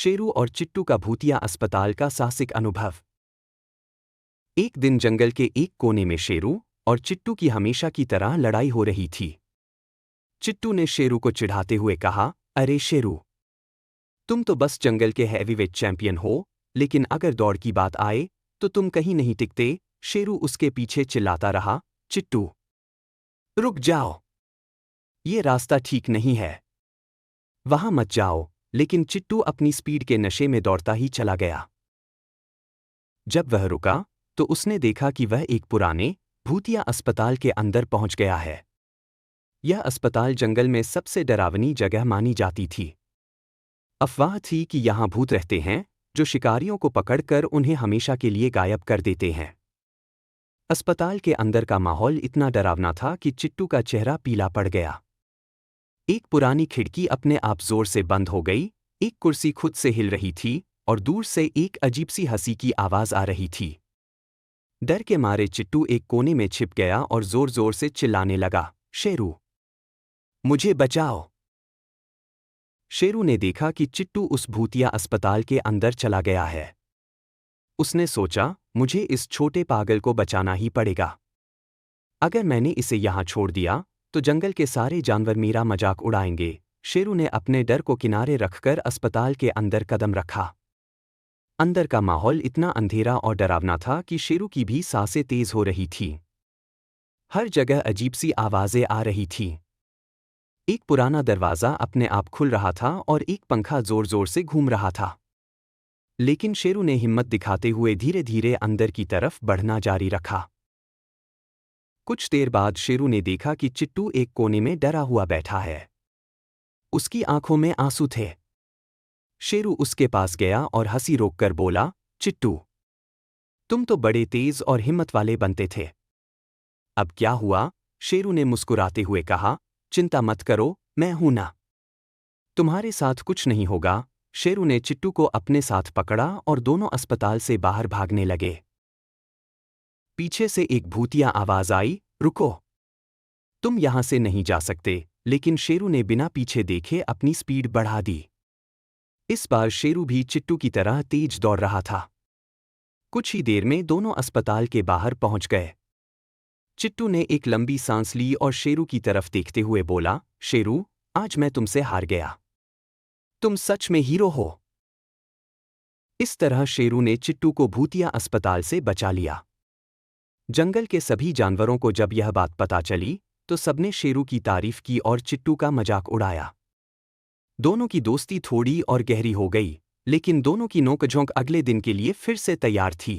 शेरू और चिट्टू का भूतिया अस्पताल का साहसिक अनुभव। एक दिन जंगल के एक कोने में शेरू और चिट्टू की हमेशा की तरह लड़ाई हो रही थी। चिट्टू ने शेरू को चिढ़ाते हुए कहा, अरे शेरू, तुम तो बस जंगल के हैवीवेट चैंपियन हो, लेकिन अगर दौड़ की बात आए तो तुम कहीं नहीं टिकते। शेरू उसके पीछे चिल्लाता रहा, चिट्टू, रुक जाओ, ये रास्ता ठीक नहीं है, वहां मत जाओ। लेकिन चिट्टू अपनी स्पीड के नशे में दौड़ता ही चला गया। जब वह रुका तो उसने देखा कि वह एक पुराने भूतिया अस्पताल के अंदर पहुंच गया है। यह अस्पताल जंगल में सबसे डरावनी जगह मानी जाती थी। अफवाह थी कि यहां भूत रहते हैं जो शिकारियों को पकड़कर उन्हें हमेशा के लिए गायब कर देते हैं। अस्पताल के अंदर का माहौल इतना डरावना था कि चिट्टू का चेहरा पीला पड़ गया। एक पुरानी खिड़की अपने आप जोर से बंद हो गई, एक कुर्सी खुद से हिल रही थी और दूर से एक अजीब सी हंसी की आवाज आ रही थी। डर के मारे चिट्टू एक कोने में छिप गया और जोर जोर से चिल्लाने लगा, शेरू, मुझे बचाओ। शेरू ने देखा कि चिट्टू उस भूतिया अस्पताल के अंदर चला गया है। उसने सोचा, मुझे इस छोटे पागल को बचाना ही पड़ेगा। अगर मैंने इसे यहां छोड़ दिया तो जंगल के सारे जानवर मेरा मजाक उड़ाएंगे। शेरू ने अपने डर को किनारे रखकर अस्पताल के अंदर कदम रखा। अंदर का माहौल इतना अंधेरा और डरावना था कि शेरू की भी सांसें तेज हो रही थीं। हर जगह अजीब सी आवाजें आ रही थीं। एक पुराना दरवाज़ा अपने आप खुल रहा था और एक पंखा जोर जोर से घूम रहा था। लेकिन शेरू ने हिम्मत दिखाते हुए धीरे धीरे अंदर की तरफ बढ़ना जारी रखा। कुछ देर बाद शेरू ने देखा कि चिट्टू एक कोने में डरा हुआ बैठा है। उसकी आंखों में आंसू थे। शेरू उसके पास गया और हंसी रोककर बोला, चिट्टू, तुम तो बड़े तेज और हिम्मत वाले बनते थे। अब क्या हुआ? शेरू ने मुस्कुराते हुए कहा, चिंता मत करो, मैं हूं ना, तुम्हारे साथ कुछ नहीं होगा। शेरू ने चिट्टू को अपने साथ पकड़ा और दोनों अस्पताल से बाहर भागने लगे। पीछे से एक भूतिया आवाज आई, रुको, तुम यहां से नहीं जा सकते। लेकिन शेरू ने बिना पीछे देखे अपनी स्पीड बढ़ा दी। इस बार शेरू भी चिट्टू की तरह तेज दौड़ रहा था। कुछ ही देर में दोनों अस्पताल के बाहर पहुंच गए। चिट्टू ने एक लंबी सांस ली और शेरू की तरफ देखते हुए बोला, शेरू, आज मैं तुमसे हार गया। तुम सच में हीरो हो। इस तरह शेरू ने चिट्टू को भूतिया अस्पताल से बचा लिया। जंगल के सभी जानवरों को जब यह बात पता चली तो सबने शेरू की तारीफ की और चिट्टू का मजाक उड़ाया। दोनों की दोस्ती थोड़ी और गहरी हो गई, लेकिन दोनों की नोकझोंक अगले दिन के लिए फिर से तैयार थी।